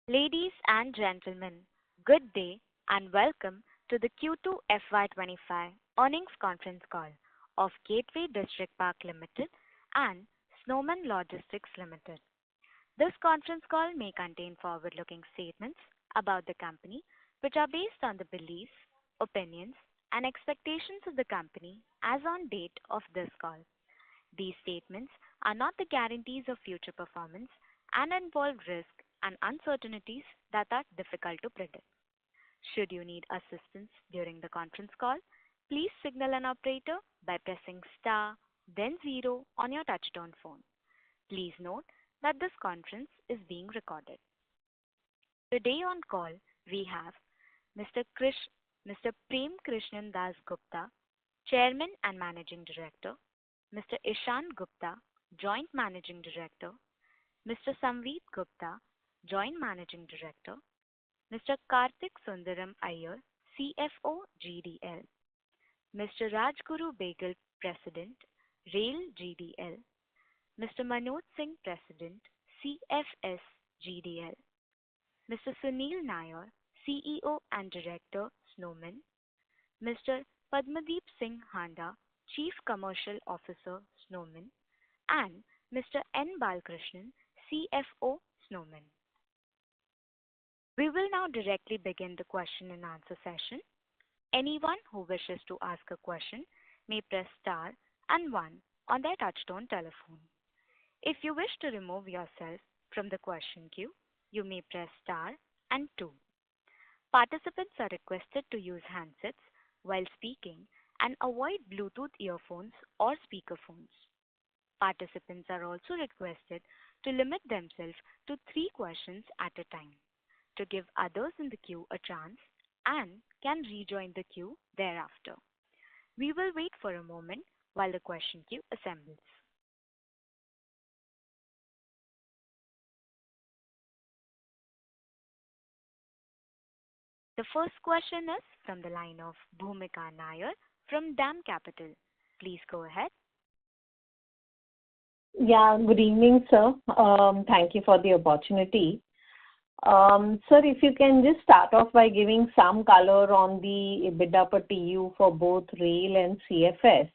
Ladies and gentlemen, good day and welcome to the Q2FY25 earnings conference call of Gateway District Park Limited and Snowman Logistics Limited. This conference call may contain forward-looking statements about the company, which are based on the beliefs, opinions, and expectations of the company as on date of this call. These statements are not the guarantees of future performance and involve risks and uncertainties that are difficult to predict. Should you need assistance during the conference call, please signal an operator by pressing star, then zero on your touchtone phone. Please note that this conference is being recorded. Today on call, we have Mr. Prem Krishnan Das Gupta, Chairman and Managing Director, Mr. Ishan Gupta, Joint Managing Director, Mr. Samveet Gupta, Joint Managing Director, Mr. Karthik Sundaram Iyer, CFO GDL, Mr. Rajguru Begal, President, Rail GDL, Mr. Manoj Singh, President, CFS GDL, Mr. Sunil Nair, CEO and Director, Snowman, Mr. Padmadeep Singh Handa, Chief Commercial Officer, Snowman, and Mr. N. Balkrishnan, CFO, Snowman. We will now directly begin the question and answer session. Anyone who wishes to ask a question may press star and one on their touchtone telephone. If you wish to remove yourself from the question queue, you may press star and two. Participants are requested to use handsets while speaking and avoid Bluetooth earphones or speakerphones. Participants are also requested to limit themselves to 3 questions at a time to give others in the queue a chance and can rejoin the queue thereafter. We will wait for a moment while the question queue assembles. The first question is from the line of Bhumika Nair from DAM Capital. Please go ahead. Yeah, good evening, sir. Thank you for the opportunity. Sir, if you can just start off by giving some color on the EBITDA per TU for both rail and CFS.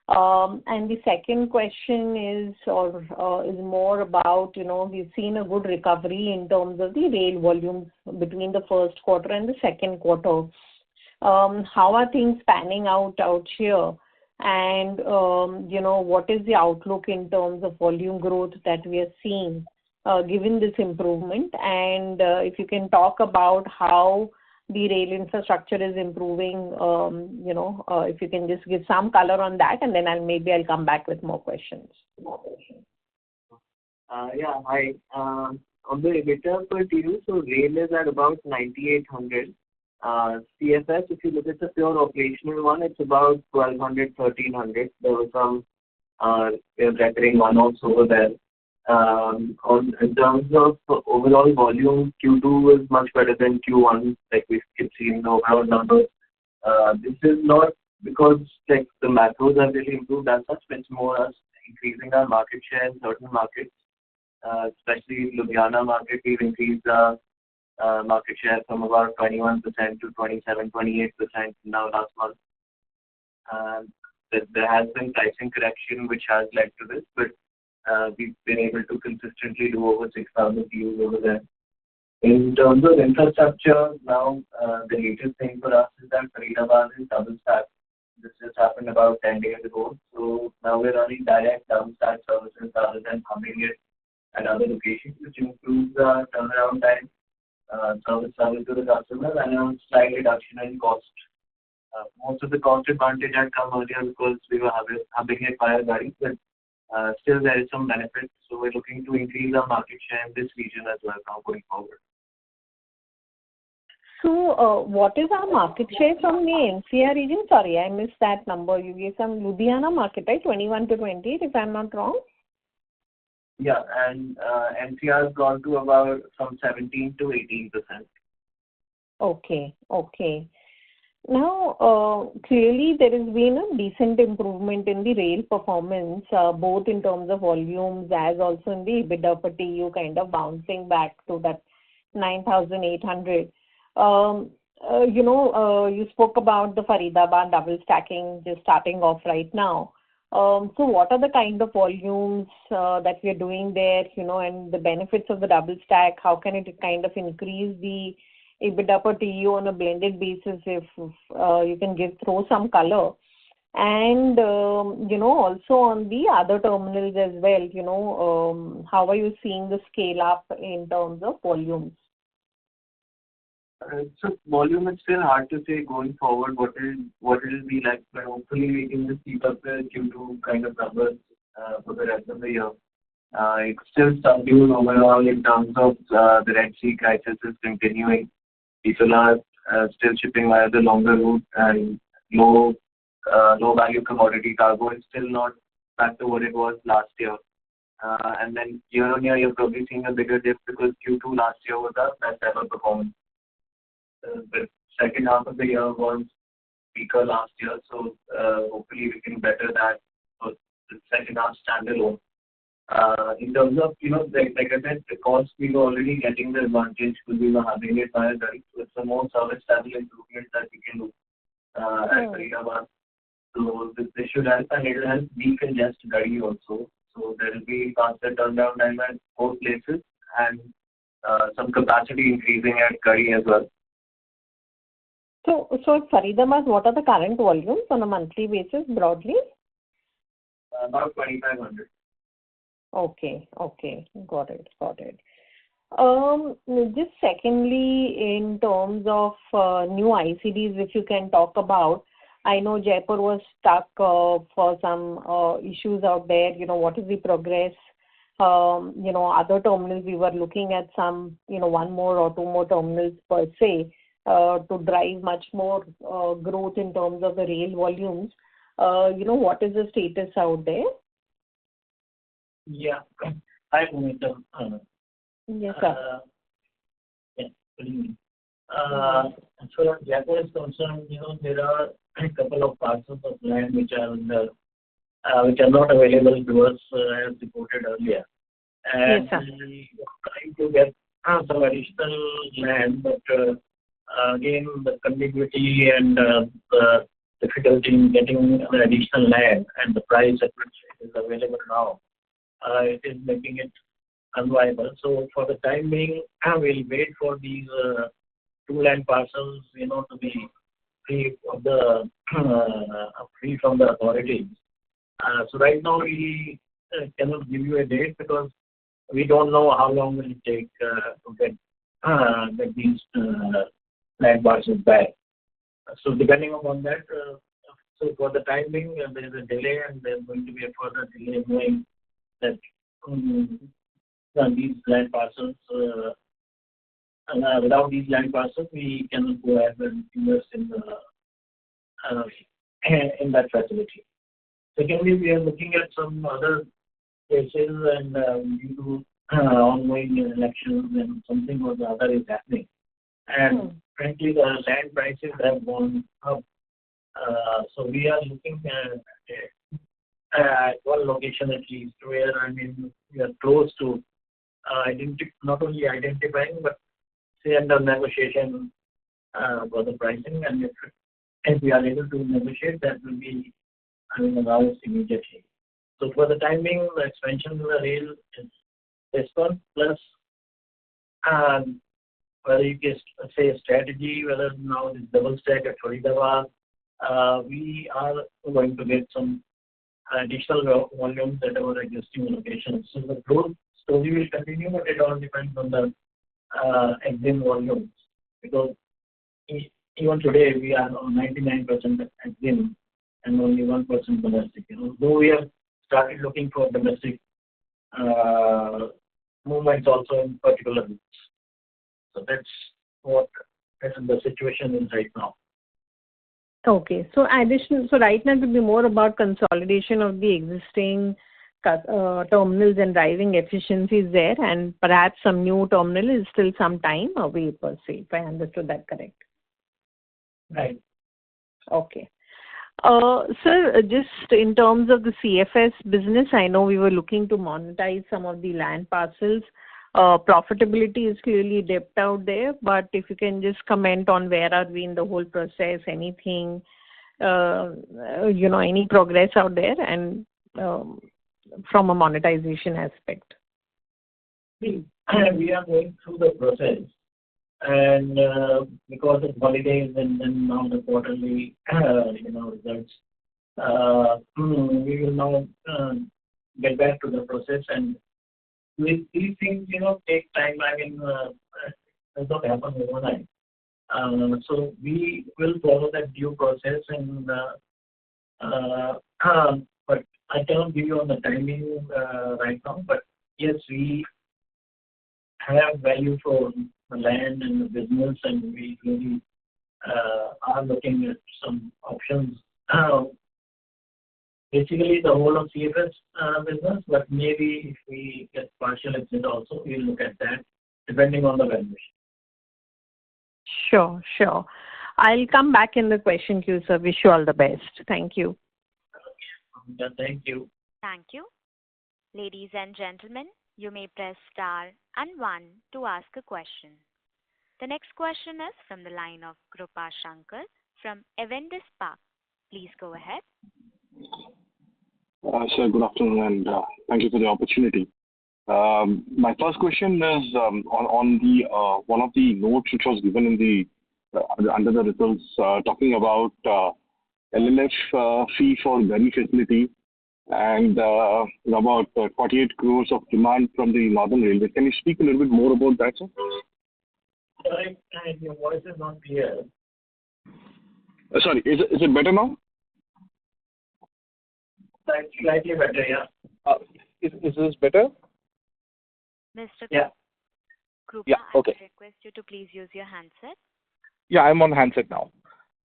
And the second question is more about, we've seen a good recovery in terms of the rail volumes between the first quarter and the second quarter. How are things panning out here? And, what is the outlook in terms of volume growth that we are seeing given this improvement? And if you can talk about how the rail infrastructure is improving, if you can just give some color on that, and then I'll come back with more questions. Hi. On the EBITDA per TU, so rail is at about 9,800. CFS, if you look at the pure operational one, it's about 1,200, 1,300. There was some recurring one-offs over there. In terms of overall volume, Q2 is much better than Q1, like we can see in the overall numbers. This is not because the macros have really improved as such, but it's more us increasing our market share in certain markets, especially Ludhiana market. We've increased our market share from about 21% to 27, 28% now last month. There has been pricing correction which has led to this, but we've been able to consistently do over 6,000 TUs over there. In terms of infrastructure, now the latest thing for us is that Faridabad is double stack. This just happened about 10 days ago. So now we're running direct double stack services rather than hubbing it at other locations, which improves the turnaround time, service to the customer, and a slight reduction in cost. Most of the cost advantage had come earlier because we were hubbing it via Gari, but still there is some benefit. So we're looking to increase our market share in this region as well now going forward. So what is our market share from the NCR region? Sorry, I missed that number. You gave some Ludhiana market, right? 21 to 28, if I'm not wrong. Yeah, and NCR has gone to about from 17 to 18%. Okay. Now, clearly there has been a decent improvement in the rail performance, both in terms of volumes as also in the EBITDA per TU kind of bouncing back to that 9,800. You spoke about the Faridabad double stacking just starting off right now. So what are the kind of volumes that we are doing there, and the benefits of the double stack? How can it kind of increase the EBITDA per TU on a blended basis if you can throw some color? And, also on the other terminals as well, how are you seeing the scale up in terms of volumes? So volume is still hard to say going forward what it will be like, but hopefully we can just keep up the Q2 kind of numbers for the rest of the year. It's still subdued overall in terms of the Red Sea crisis is continuing. People are still shipping via the longer route, and low value commodity cargo is still not back to what it was last year. And then year on year, you're probably seeing a bigger dip because Q2 last year was our best ever performance. The second half of the year was weaker last year, so hopefully we can better that for the second half standalone. In terms of, like I said, the cost, we were already getting the advantage because we were having it via Gari. So it's a more service level improvement that we can do at Faridabad. So this should help, and it will help decongest Gari also. So there will be faster turnaround time at both places and some capacity increasing at Gari as well. So at Faridabad, what are the current volumes on a monthly basis broadly? About 2,500. Okay. Got it. Just secondly, in terms of new ICDs, if you can talk about, I know Jaipur was stuck for some issues out there. What is the progress? Other terminals, we were looking at some, one more or two more terminals per se to drive much more growth in terms of the rail volumes. What is the status out there? Yeah. Hi, Bhumika. Yes, sir. Yeah, good evening. As far as Jaipur is concerned, there are a couple of parcels of land which are not available to us as reported earlier. And yes, sir. we are trying to get some additional land, but again, the contiguity and the difficulty in getting the additional land and the price at which it is available now, it is making it unviable. So for the time being, we'll wait for these two land parcels, to be free from the authorities. So right now we cannot give you a date because we don't know how long will it take to get these land parcels back. So depending upon that, so for the time being, there is a delay, and there's going to be a further delay knowing that these land parcels, without these land parcels, we cannot go ahead and invest in that facility. Secondly, we are looking at some other places, and due to ongoing elections and something or the other is happening. And frankly, the land prices have gone up. So we are looking at one location at least where, we are close to not only identifying, but say under negotiation for the pricing. And if we are able to negotiate, that will be announced immediately. So for the time being, the expansion of the rail is this one, plus whether you can say a strategy, whether now this double stack at Faridabad, we are going to get some additional volumes at our existing locations. So the growth story will continue, but it all depends on the exim volumes, because even today we are on 99% exim and only 1% domestic. Though we have started looking for domestic movements also in particular routes. So that's what the situation is right now. Okay. So right now it will be more about consolidation of the existing terminals and driving efficiencies there, and perhaps some new terminal is still some time away per se, if I understood that correct. Right. Okay. Sir, just in terms of the CFS business, I know we were looking to monetize some of the land parcels. Profitability is clearly dipped out there, but if you can just comment on where are we in the whole process, anything, any progress out there, and from a monetization aspect. We are going through the process, and because of holidays and then now the quarterly results, we will now get back to the process. And with these things, take time. I mean, it does not happen overnight. So we will follow that due process, and but I cannot give you on the timing right now. But yes, we have value for the land and the business, and we really are looking at some options. Basically, the whole of CFS business, but maybe if we get partial exit also, we'll look at that depending on the valuation. Sure. I'll come back in the question queue, sir. Wish you all the best. Thank you. Thank you. Thank you. Ladies and gentlemen, you may press star and 1 to ask a question. The next question is from the line of Krupa Shankar from Avendus Spark. Please go ahead. Sir, good afternoon, and thank you for the opportunity. My first question is on the one of the notes which was given in the under the results, talking about LLF fee for Gari facility and about 48 crores of demand from the Northern Railway. Can you speak a little bit more about that, sir? Sorry, your voice is not clear. Sorry, is it better now? Slightly better, yeah. Is this better? Mr. Yeah. Krupa, Yeah, okay. I request you to please use your handset. Yeah, I'm on handset now.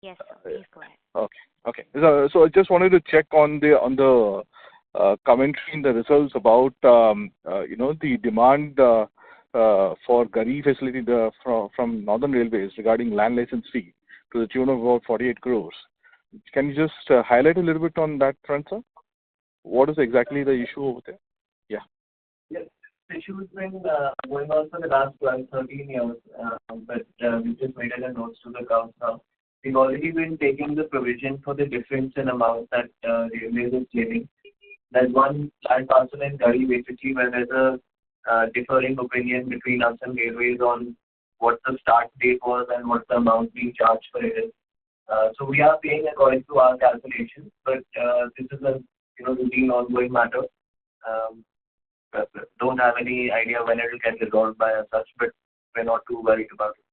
Yes, sir. Please go ahead. Okay. So I just wanted to check on the commentary in the results about the demand for Gari facility from Northern Railways regarding land license fee to the tune of about 48 crores. Can you just highlight a little bit on that front, sir? What is exactly the issue over there? Yeah. Yes, the issue has been going on for the last 12, 13 years, but we just made a note to the council. We've already been taking the provision for the difference in amount that Railways is claiming. There's one land parcel in Gari basically where there's a differing opinion between us and Railways on what the start date was and what the amount being charged for it is. So we are paying according to our calculations, but this is a routine ongoing matter. Don't have any idea when it will get resolved by as such, but we're not too worried about it.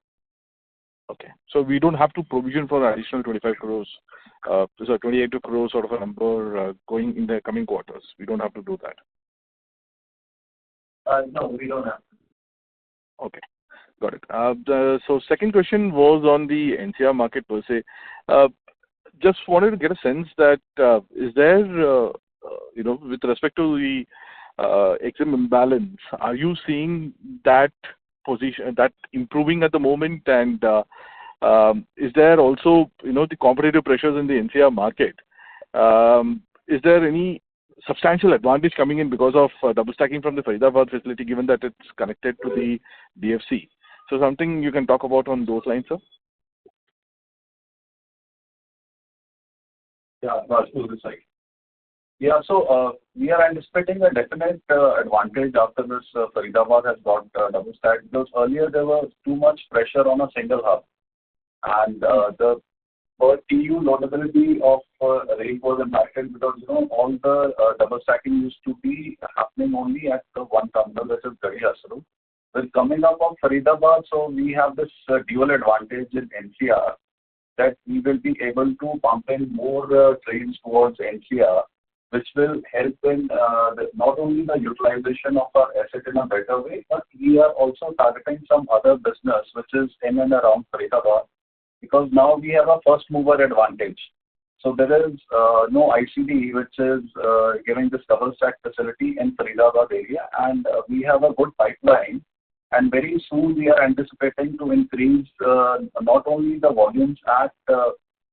Okay. So we don't have to provision for an additional 25 crores, so 28 crores sort of a number going in the coming quarters. We don't have to do that. No, we don't have to. Okay. Got it. So second question was on the NCR market per se. Just wanted to get a sense that is there, with respect to the EXIM imbalance, are you seeing that position, that improving at the moment? And is there also, the competitive pressures in the NCR market? Is there any substantial advantage coming in because of double stacking from the Faridabad facility, given that it's connected to the DFC? So something you can talk about on those lines, sir? Yeah, Rajpur this side. Yeah, so we are anticipating a definite advantage after this Faridabad has got double stack, because earlier there was too much pressure on a single hub, and the per TU loadability of rail was impacted because all the double stacking used to be happening only at the one terminal, that is Gari Asru. With coming up of Faridabad, so we have this dual advantage in NCR, that we will be able to pump in more trains towards NCR, which will help in not only the utilization of our asset in a better way, but we are also targeting some other business which is in and around Faridabad, because now we have a first mover advantage. So there is no ICD which is giving this double stack facility in Faridabad area, and we have a good pipeline. And very soon we are anticipating to increase not only the volumes at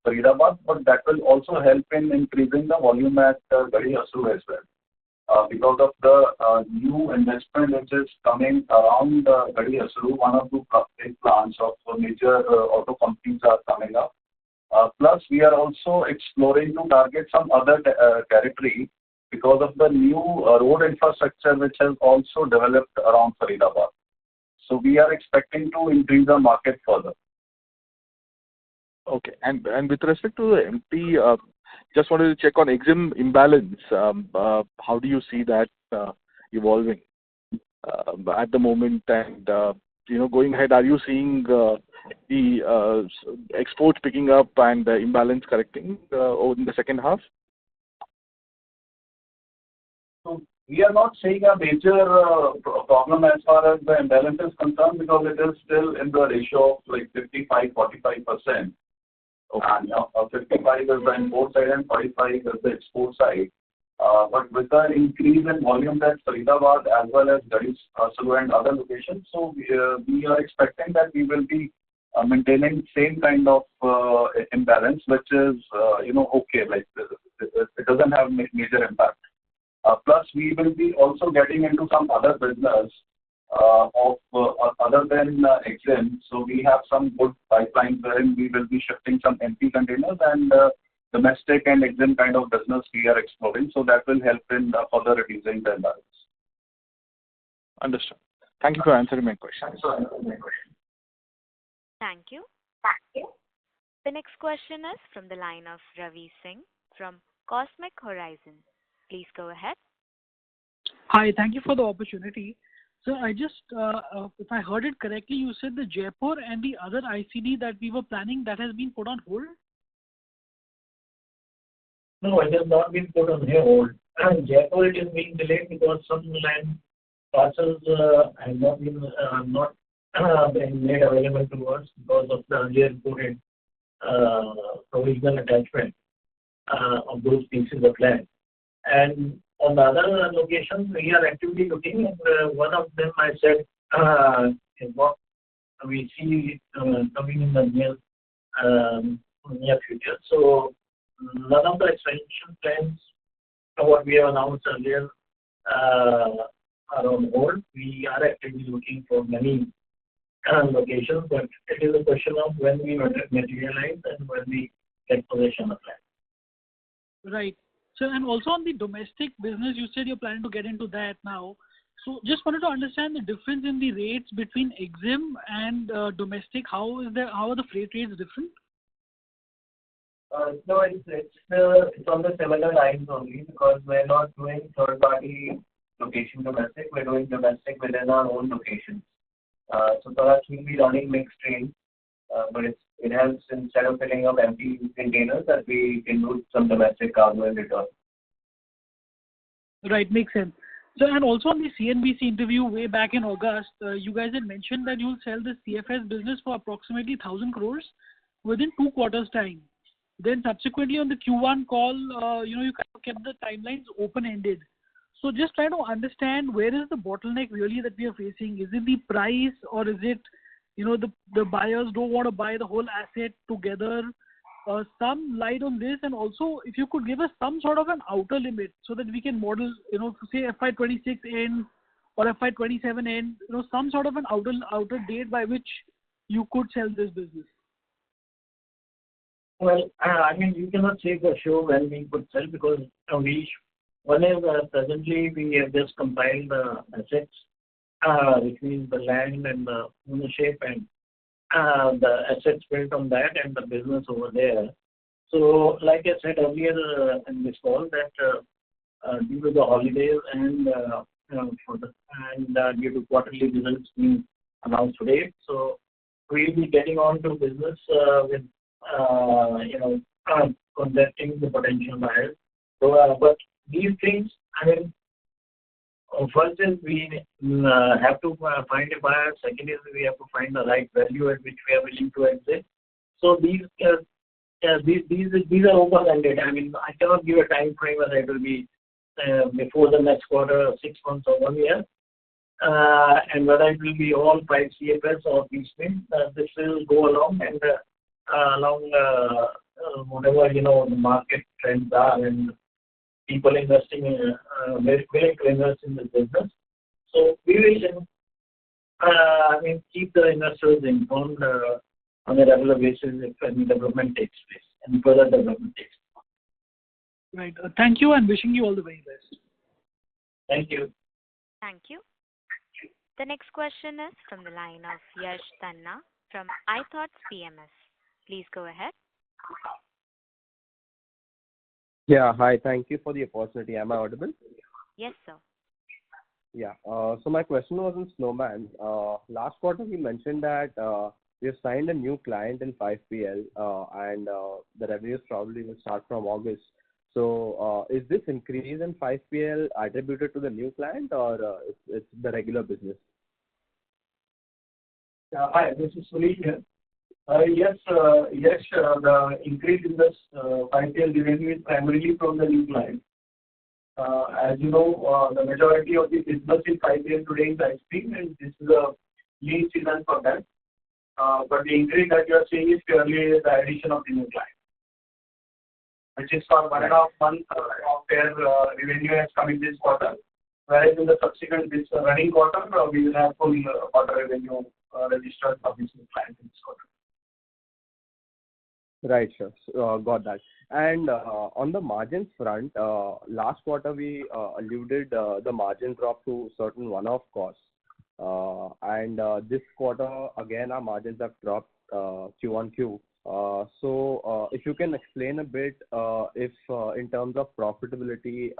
Faridabad, but that will also help in increasing the volume at Gari Asru as well. because of the new investment which is coming around Gadi Asru. One or two big plants of major auto companies are coming up. Plus, we are also exploring to target some other territory because of the new road infrastructure which has also developed around Faridabad. So we are expecting to increase our market further. Okay. And with respect to the MP, just wanted to check on EXIM imbalance. How do you see that evolving at the moment? And going ahead, are you seeing the exports picking up and the imbalance correcting over in the second half? So we are not seeing a major problem as far as the imbalance is concerned, because it is still in the ratio of like 55-45%. Okay. And 55 is the import side and 45 is the export side. But with the increase in volume at Faridabad as well as Gadi Asru and other locations, so we are expecting that we will be maintaining same kind of imbalance, which is okay. Like it doesn't have major impact. Plus, we will be also getting into some other business of other than EXIM. So we have some good pipelines wherein we will be shifting some empty containers, and domestic and EXIM kind of business we are exploring. So that will help in further reducing the imbalance. Understood. Thank you for answering my question. Thank you. The next question is from the line of Ravi Singh from Cosmic Horizon. Please go ahead. Hi, thank you for the opportunity. So I just, if I heard it correctly, you said the Jaipur and the other ICD that we were planning, that has been put on hold? No, it has not been put on hold. Jaipur, it is being delayed because some land parcels have not been made available to us because of the earlier reported provisional attachment of those pieces of land. And on the other locations, we are actively looking, and one of them I said is what we see coming in the near future. So none of the expansion plans, what we have announced earlier, are on hold. We are actively looking for many locations, but it is a question of when we materialize and when we get possession of land. Right. So, and also on the domestic business, you said you're planning to get into that now. So just wanted to understand the difference in the rates between EXIM and domestic. How are the freight rates different? No, it's on the similar lines only, because we're not doing third-party location domestic. We're doing domestic within our own locations. So for us, we'll be running mixed trains, but it helps, instead of filling up empty containers, that we can do some domestic cargo in return. Right, makes sense. So, and also on the CNBC interview way back in August, you guys had mentioned that you'll sell the CFS business for approximately 1,000 crores within 2 quarters' time. Then subsequently on the Q1 call, you kind of kept the timelines open-ended. So just trying to understand, where is the bottleneck really that we are facing? Is it the price, or is it, the buyers don't want to buy the whole asset together? Some light on this, and also if you could give us some sort of an outer limit so that we can model, say FY26 end or FY27 end, some sort of an outer date by which you could sell this business. Well, you cannot say for sure when we could sell, because presently we have just compiled the assets, which means the land and the ownership and the assets built on that and the business over there. So, like I said earlier in this call, that due to the holidays and due to quarterly results being announced today, so we'll be getting on to business with contacting the potential buyers. So, but these things, first is we have to find a buyer. Second is we have to find the right value at which we are willing to exit. So these are open-ended. I cannot give a time frame whether it will be before the next quarter, 6 months or 1 year, and whether it will be all 5 CFS or these things. This will go along and along whatever the market trends are, and people investing in, willing to invest in this business. So we will, keep the investors informed on a regular basis if any development takes place, and further development takes place. Right. Thank you and wishing you all the very best. Thank you. Thank you. The next question is from the line of Yash Tanna from iThoughts PMS. Please go ahead. Yeah, hi. Thank you for the opportunity. Am I audible? Yes, sir. Yeah. So my question was on Snowman. Last quarter, you mentioned that we have signed a new client in 5PL, and the revenues probably will start from August. So is this increase in 5PL attributed to the new client, or it's the regular business? Hi, this is Sunil here. Yes, the increase in this 5PL revenue is primarily from the new client. As you know, the majority of the business in 5PL today is ice cream, and this is a lean season for that. But the increase that you are seeing is purely the addition of the new client, which is for 1.5 months of their revenue has come in this quarter, whereas in the subsequent this running quarter, we will have full quarter revenue registered for this new client in this quarter. Right, sure. Got that. And on the margins front, last quarter we alluded the margin drop to certain one-off costs. And this quarter, again, our margins have dropped Q1Q. So if you can explain a bit if in terms of profitability,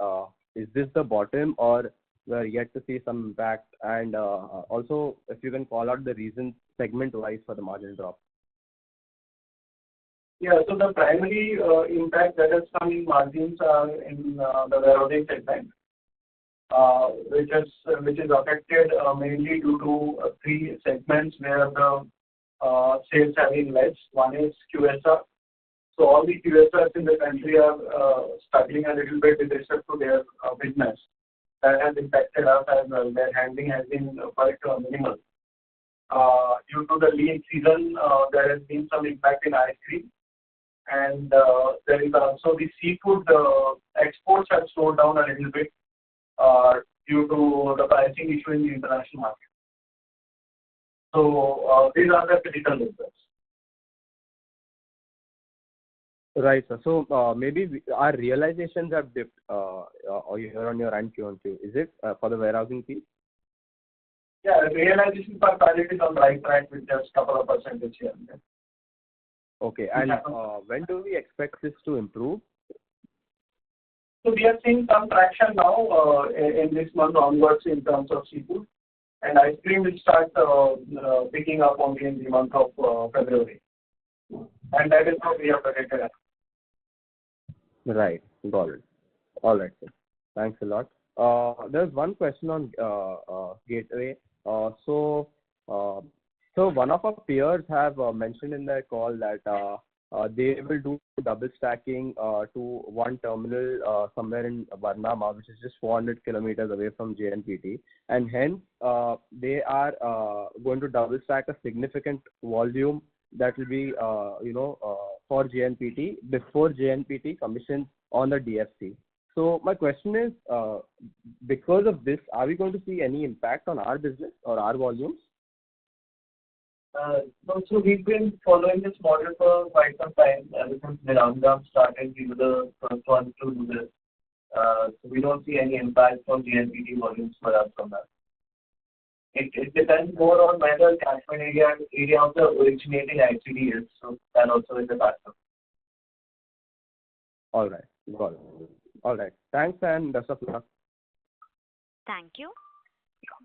is this the bottom or we're yet to see some impact? And also, if you can call out the reasons segment-wise for the margin drop. Yeah, so the primary impact that has come in margins are in the warehousing segment, which is affected mainly due to three segments where the sales have been less. One is QSR. So all the QSRs in the country are struggling a little bit with respect to their business. That has impacted us as well. Their handling has been quite minimal. Due to the lean season, there has been some impact in ice cream. And there is also the seafood exports have slowed down a little bit due to the pricing issue in the international market. So these are the critical reasons. Right, sir. So maybe our realizations have dipped year on year and Q1Q. Is it for the warehousing piece? Yeah, realization per pallet is on the right track with just a couple of percentage here and there. Okay, and when do we expect this to improve? So we are seeing some traction now in this month onwards in terms of seafood, and ice cream will start picking up only in the month of February, and that is what we are predicted at. Right, got it. All right, sir. Thanks a lot. There's one question on Gateway. So one of our peers have mentioned in their call that they will do double stacking to one terminal somewhere in Varnama, which is just 400 kilometers away from JNPT, and hence they are going to double stack a significant volume that will be for JNPT before JNPT commissions on the DFC. So my question is, because of this, are we going to see any impact on our business or our volumes? So we've been following this model for quite some time. Ever since Viramgam started, we were the first ones to do this. So we don't see any impact from GNPT volumes for us from that. It depends more on where the catchment area of the originating ICD is. So that also is a factor. All right, got it. All right. Thanks and best of luck. Thank you.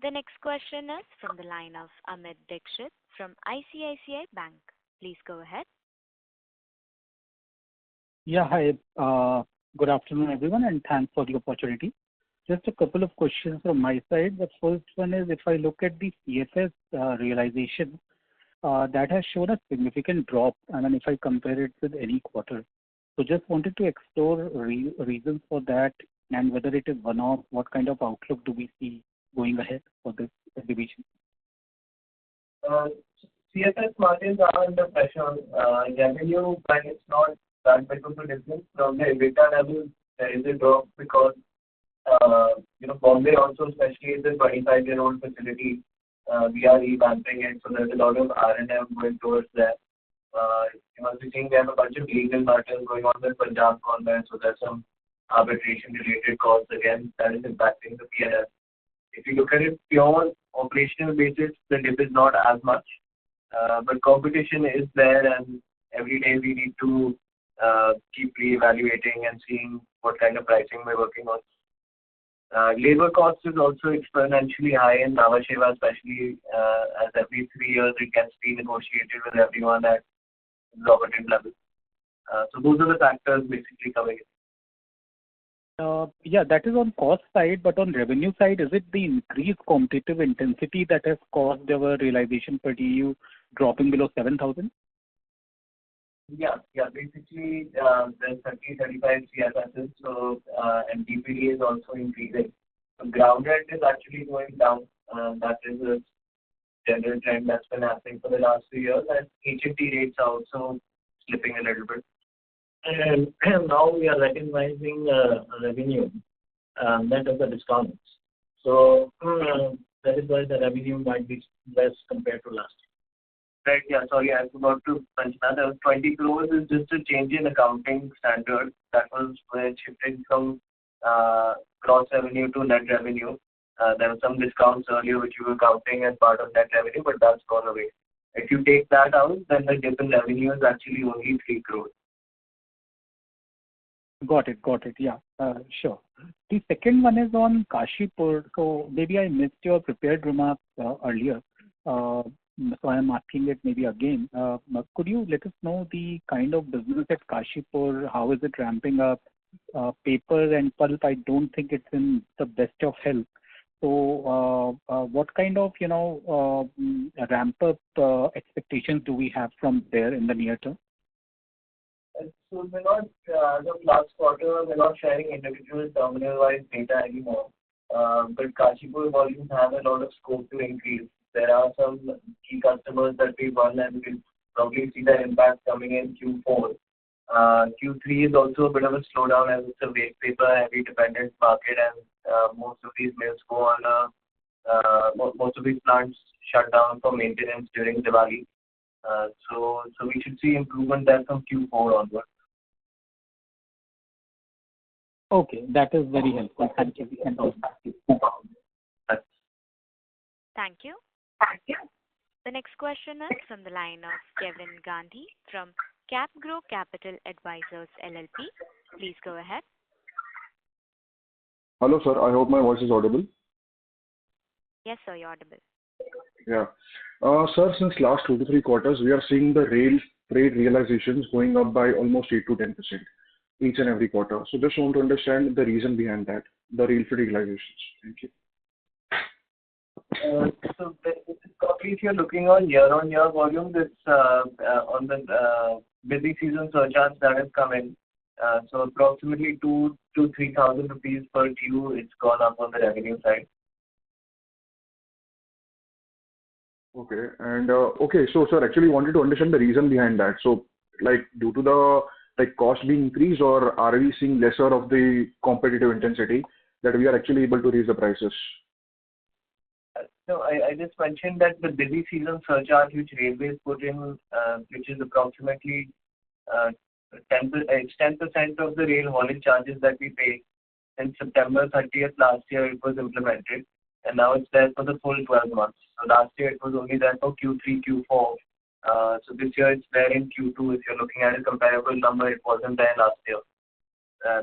The next question is from the line of Amit Dixit from ICICI Bank. Please go ahead. Yeah, hi. Good afternoon, everyone, and thanks for the opportunity. Just a couple of questions from my side. The first one is, if I look at the CFS realization, that has shown a significant drop, and if I compare it with any quarter. So just wanted to explore reasons for that and whether it is one-off, what kind of outlook do we see going ahead for this division? CFS margins are under pressure. Revenue, but it's not that big of a difference. From the EBITDA level, there is a drop because Bombay also, especially is a 25-year-old facility. We are revamping it, so there's a lot of R&M going towards that. You must be seeing we have a bunch of legal matters going on with Punjab government, so there's some arbitration-related costs again that is impacting the P&L. If you look at it pure operational basis, the dip is not as much, but competition is there, and every day we need to keep re-evaluating and seeing what kind of pricing we're working on. Labor cost is also exponentially high in Nhava Sheva, especially as every 3 years it gets renegotiated with everyone at exorbitant level. So those are the factors basically coming in. Yeah, that is on cost side, but on revenue side, is it the increased competitive intensity that has caused our realization per TEU dropping below 7,000? Yeah. Basically, there's 35 CFSs, so and DPD is also increasing. So ground rent is actually going down. That is a general trend that's been happening for the last few years, and HFT rates are also slipping a little bit. And now we are recognizing revenue net of the discounts. So that is why the revenue might be less compared to last year. Right. Yeah. Sorry, I forgot to mention that. 20 crores is just a change in accounting standard. That was shifted from gross revenue to net revenue. There were some discounts earlier which you were counting as part of net revenue, but that's gone away. If you take that out, then the dip in revenue is actually only 3 crores. Got it. Yeah, sure. The second one is on Kashipur. So maybe I missed your prepared remarks earlier. So I am asking it maybe again. Could you let us know the kind of business at Kashipur? How is it ramping up? Paper and pulp, I don't think it's in the best of health. So what kind of ramp up expectations do we have from there in the near term? So we're not, as of last quarter, we're not sharing individual terminal-wise data anymore. But Kashipur volumes have a lot of scope to increase. There are some key customers that we won, and we'll probably see the impact coming in Q4. Q3 is also a bit of a slowdown as it's a waste paper heavy dependent market, and most of these mills go on most of these plants shut down for maintenance during Diwali. So we should see improvement there from Q4 onward. Okay, that is very helpful. Thank you. Thank you. The next question is from the line of Kevin Gandhi from CapGrow Capital Advisors LLP. Please go ahead. Hello, sir. I hope my voice is audible. Yes, sir, you're audible. Yeah. Sir, since last 2 to 3 quarters, we are seeing the rail freight realizations going up by almost 8 to 10% each and every quarter. So just want to understand the reason behind that, the rail freight realizations. Thank you. So probably if you're looking on year-on-year volume, it's on the busy season surcharge that has come in. So approximately 2,000 to 3,000 rupees per TEU, it's gone up on the revenue side. Okay. And so sir, actually wanted to understand the reason behind that. So like due to the cost being increased, or are we seeing lesser of the competitive intensity that we are actually able to raise the prices? No, I just mentioned that the busy season surcharge which railways put in, which is approximately 10% of the rail haulage charges that we pay. In September 30th last year, it was implemented, and now it's there for the full 12 months. So last year it was only there for Q3, Q4. So this year it's there in Q2. If you're looking at a comparable number, it wasn't there last year.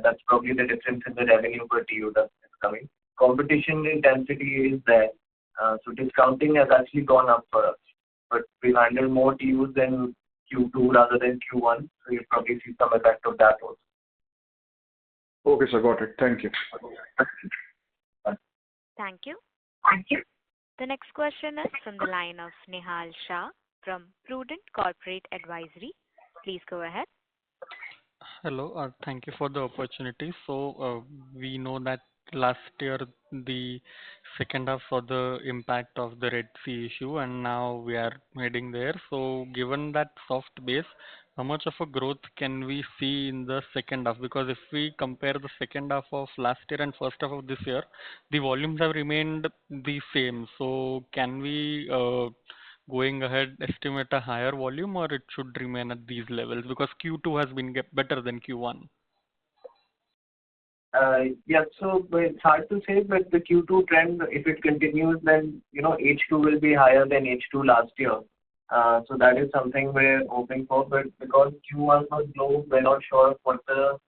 That's probably the difference in the revenue per TEU that's coming. Competition intensity is there. So discounting has actually gone up for us. But we've handled more TEUs than Q2 rather than Q1. So you'll probably see some effect of that also. Okay, sir. Got it. Thank you. Thank you. The next question is from the line of Nihal Shah from Prudent Corporate Advisory. Please go ahead. Hello, thank you for the opportunity. So we know that last year the second half saw the impact of the Red Sea issue, and now we are heading there. So given that soft base, how much of a growth can we see in the second half? Because if we compare the second half of last year and first half of this year, the volumes have remained the same. So can we, going ahead, estimate a higher volume, or it should remain at these levels? Because Q2 has been better than Q1. Yeah, so it's hard to say, but the Q2 trend, if it continues, then H2 will be higher than H2 last year. So that is something we're hoping for. But because Q1 was low, we're not sure what the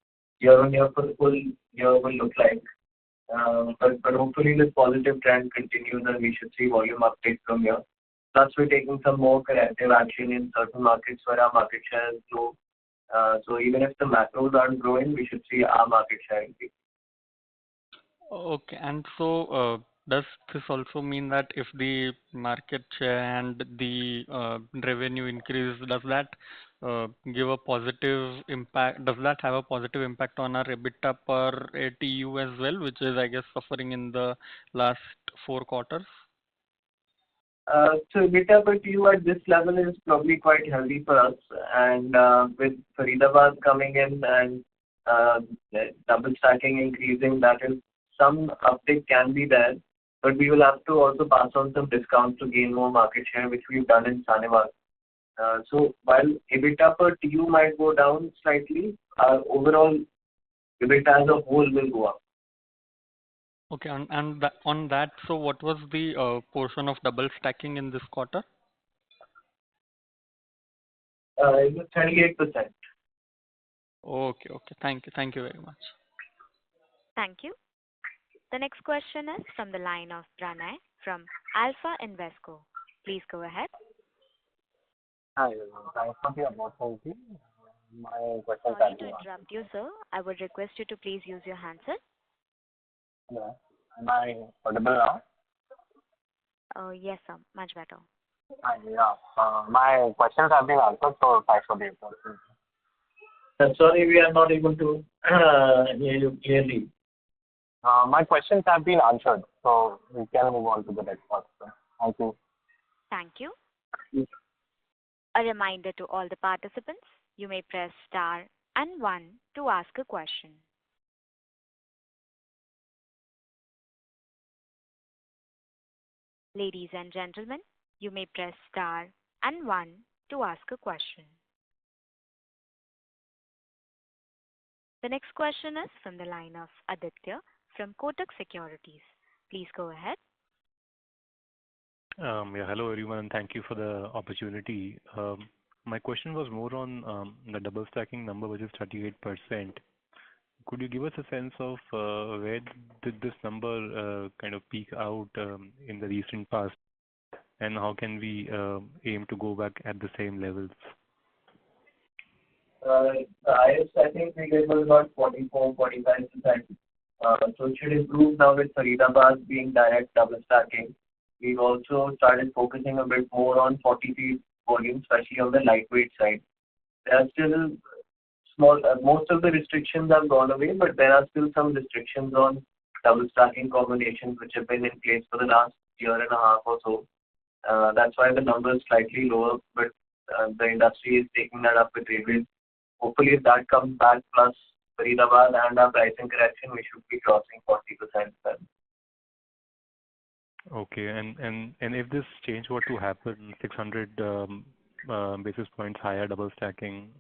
year-on-year for the full year will look like. But hopefully this positive trend continues and we should see volume uptake from here. Plus, we're taking some more corrective action in certain markets where our market share is low. So even if the macros aren't growing, we should see our market share increase. Okay, and so does this also mean that if the market share and the revenue increase, does that give a positive impact? Does that have a positive impact on our EBITDA per ATU as well, which is, I guess, suffering in the last 4 quarters? So EBITDA per TU at this level is probably quite healthy for us. And with Faridabad coming in and double stacking increasing, that is some uptick can be there. But we will have to also pass on some discounts to gain more market share, which we've done in Sanewar. So while EBITDA per TU might go down slightly, our overall EBITDA as a whole will go up. Okay, and on that, so what was the portion of double stacking in this quarter? It was 38%. Okay, okay. Thank you very much. Thank you. The next question is from the line of Pranay from Alpha Invesco. Please go ahead. Hi, thanks for the opportunity. My question Sorry to interrupt you, sir. I would request you to please use your handset. Yeah. Am I audible now? Yes, sir. Much better. Yeah. My questions have been answered, so thanks for the opportunity. Sorry, we are not able to hear you clearly. My questions have been answered, so we can move on to the next question. Thank you. Thank you. A reminder to all the participants, you may press star and 1 to ask a question. Ladies and gentlemen, you may press star and 1 to ask a question. The next question is from the line of Aditya from Kotak Securities. Please go ahead. Yeah, hello everyone, and thank you for the opportunity. My question was more on the double stacking number, which is 38%. Could you give us a sense of where did this number kind of peak out in the recent past, and how can we aim to go back at the same levels? The highest I think we did was about 44-45%. So it should improve now with Faridabad being direct double stacking. We've also started focusing a bit more on 40 feet volume, especially on the lightweight side. There are still small, most of the restrictions have gone away, but there are still some restrictions on double stacking combinations which have been in place for the last year and a half or so. That's why the number is slightly lower, but the industry is taking that up with railways. Hopefully, if that comes back, plus Faridabad and our pricing correction, we should be crossing 40% then. Okay, and if this change were to happen, 600 basis points higher double stacking,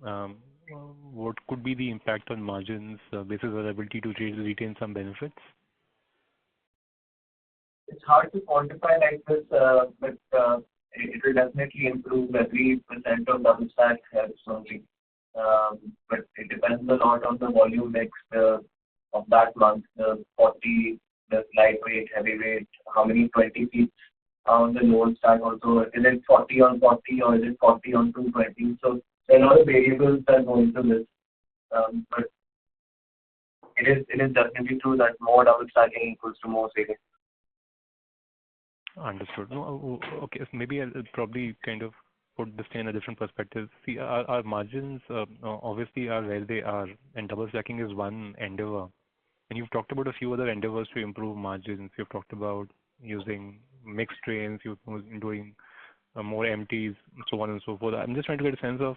what could be the impact on margins basis our ability to retain some benefits? It's hard to quantify like this, but it will definitely improve every percent of double stack helps only. But it depends a lot on the volume mix of that month, the 40, the lightweight, heavyweight, how many 20 feet on the load stack also. Is it 40 on 40 or is it 40 on 220? So there are a lot of variables that go into this. But it is definitely true that more double stacking equals to more savings. Understood. No, okay, so maybe I'll probably kind of put this in a different perspective. See, our margins obviously are where they are, and double stacking is one endeavor. And you've talked about a few other endeavors to improve margins. You've talked about using mixed trains, you're doing more empties, so on and so forth. I'm just trying to get a sense of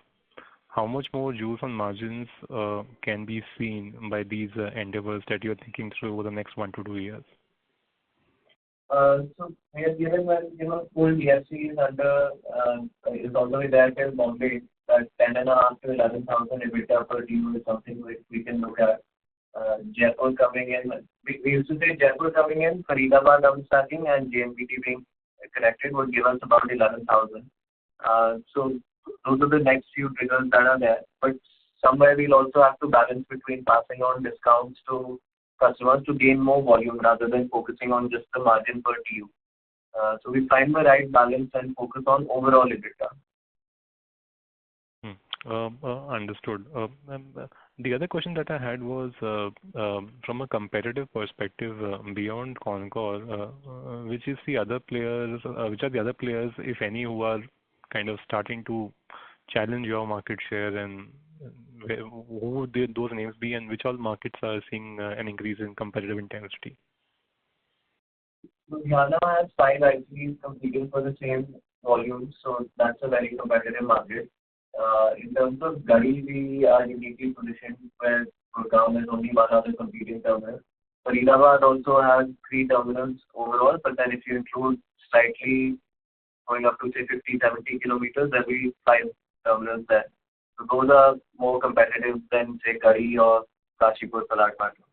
how much more juice on margins can be seen by these endeavors that you're thinking through over the next 1 to 2 years? So we have given when full DFC is under is already there till Bombay, that 10,500 to 11,000 EBITDA per TU is something which we can look at. Jaipur coming in, we used to say Jaipur coming in, Faridabad downstacking and JMPT being connected would give us about 11,000. So those are the next few triggers that are there. But somewhere we'll also have to balance between passing on discounts to customers to gain more volume rather than focusing on just the margin per TU. So we find the right balance and focus on overall EBITDA. Understood. The other question that I had was from a competitive perspective beyond concall, which are the other players, if any, who are kind of starting to challenge your market share, and who would those names be, and which all markets are seeing an increase in competitive intensity? Ghana has 5 ICs competing for the same volume, so that's a very competitive market. In terms of Gadi, we are uniquely positioned where Gurgaon is only one other competing terminal. Faridabad also has 3 terminals overall, but then if you include slightly going up to say 50, 70 kilometers, there will be 5 terminals there. So those are more competitive than say Gadi or Kashipur for that matter.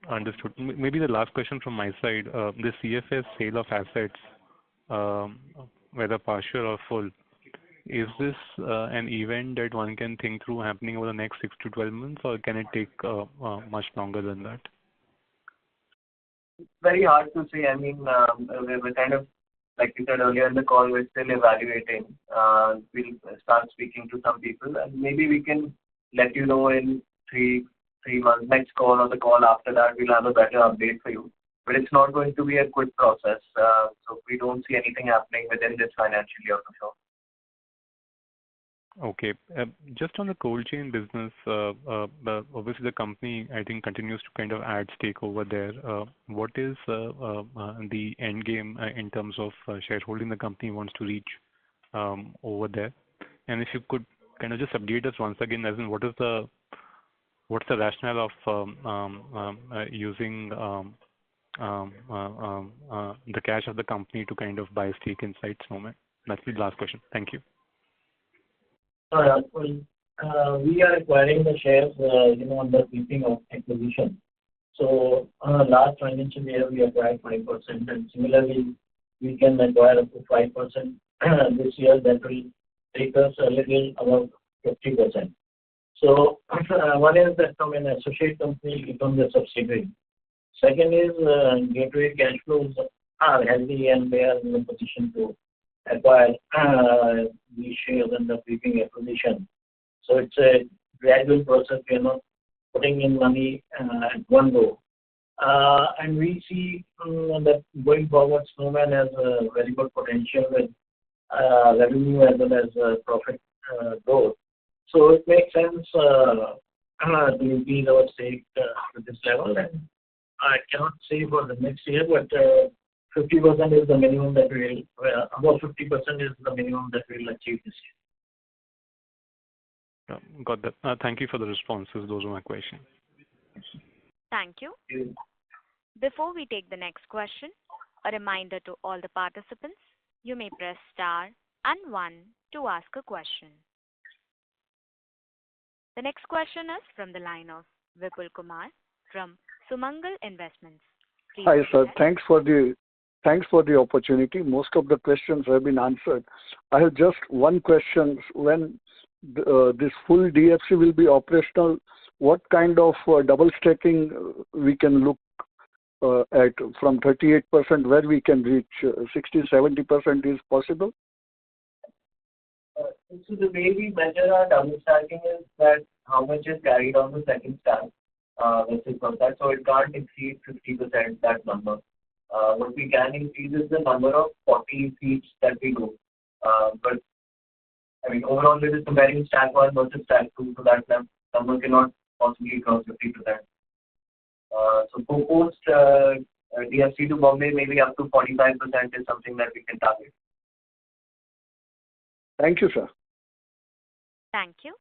Understood. Maybe the last question from my side, the CFS sale of assets, whether partial or full, is this an event that one can think through happening over the next 6 to 12 months, or can it take much longer than that? It's very hard to say. I mean, we're kind of, like you said earlier in the call, we're still evaluating. We'll start speaking to some people, and maybe we can let you know in three months, next call or the call after that, we'll have a better update for you. But it's not going to be a quick process. So we don't see anything happening within this financial year for sure. Okay. Just on the cold chain business, obviously the company, I think, continues to kind of add stake over there. What is the end game in terms of shareholding the company wants to reach over there? And if you could kind of just update us once again, as in what's the rationale of using the cash of the company to kind of buy a stake inside Snowman? That's the last question. Thank you. We are acquiring the shares, on the keeping of acquisition. So last financial year we acquired 5%, and similarly we can acquire up to 5% this year. That will take us a little above 50%. So one is that from an associate company it becomes a subsidiary. Second is Gateway cash flows are healthy and they are in a position to acquire these shares in the keeping acquisition. So it's a gradual process. We are not putting in money at one go. And we see that going forward, Snowman has a very good potential with revenue as well as profit growth. So it makes sense to increase our stake to this level. And I cannot say for the next year, but 50% is the minimum that we will, above 50% is the minimum that we will achieve this year. Got that. Thank you for the responses. Those are my questions. Thank you. Before we take the next question, a reminder to all the participants, you may press star and 1 to ask a question. The next question is from the line of Vipul Kumar from Sumangal Investments. Please Hi, sir. Thanks for the opportunity. Most of the questions have been answered. I have just one question. When this full DFC will be operational, what kind of double stacking we can look at from 38%, where we can reach 60-70% is possible? So the way we measure our double stacking is that how much is carried on the second stack, versus first stack. So it can't exceed 50%, that number. What we can increase is the number of 40 feet that we do. But I mean, overall, it is comparing stack 1 versus stack 2, so that number cannot possibly cross 50%. So post DFC to Bombay, maybe up to 45% is something that we can target. Thank you, sir. Thank you.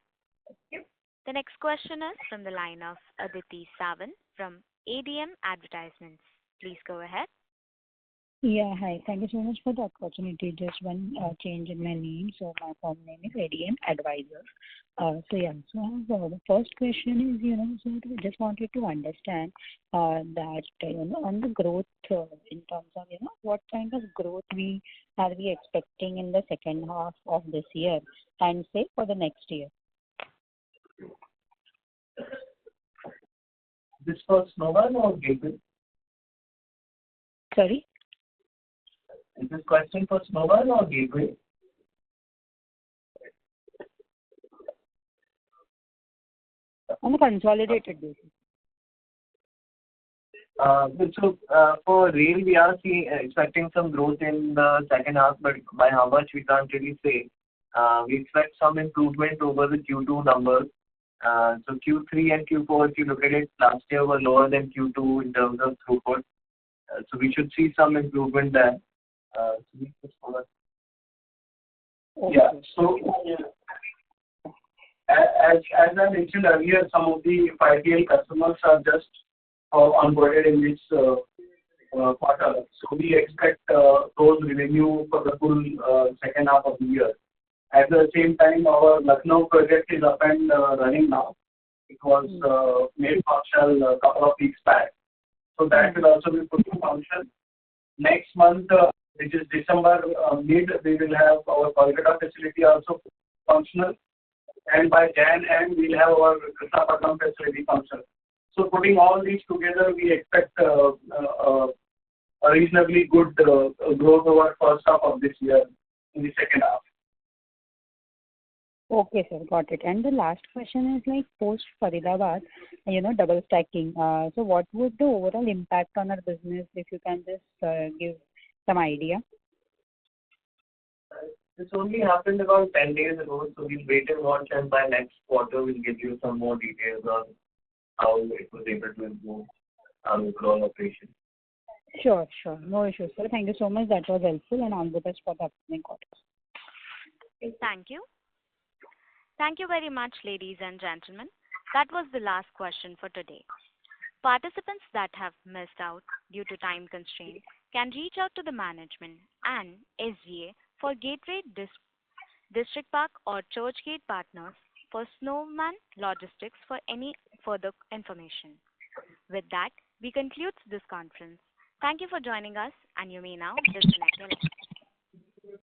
The next question is from the line of Aditi Sawant from ADM Advertisements. Please go ahead. Yeah, hi. Thank you so much for the opportunity. Just one change in my name. So my firm name is ADM Advisors. The first question is, so I just wanted to understand that, on the growth in terms of, what kind of growth are we expecting in the second half of this year and say for the next year? This for Snowman or Gateway? Sorry? Is this question for Snowman or Gateway? On a consolidated basis. For rail, we are expecting some growth in the second half, but by how much we can't really say. We expect some improvement over the Q2 numbers. So Q3 and Q4, if you look at it, last year were lower than Q2 in terms of throughput. So we should see some improvement there. Yeah. So as I mentioned earlier, some of the 5PL customers are just onboarded in this quarter. So we expect those revenue for the full second half of the year. At the same time, our Lucknow project is up and running now. It was made functional a couple of weeks back. So that will also be put in function. Next month, which is December mid, we will have our Kolkata facility also functional. And by Jan end, we'll have our Krishnapatnam facility functional. So putting all these together, we expect a reasonably good growth over first half of this year in the second half. Okay, sir, got it. And the last question is like post Faridabad, double stacking. So what would the overall impact on our business, if you can just give some idea? This only happened about 10 days ago, so we'll wait and watch, and by next quarter, we'll give you some more details on how it was able to improve our overall operation. Sure. No issues, sir. Thank you so much. That was helpful, and all the best for the upcoming quarters. Thank you. Thank you very much, ladies and gentlemen. That was the last question for today. Participants that have missed out due to time constraints can reach out to the management and SGA for Gateway District Park or Churchgate Partners for Snowman Logistics for any further information. With that, we conclude this conference. Thank you for joining us, and you may now disconnect your line.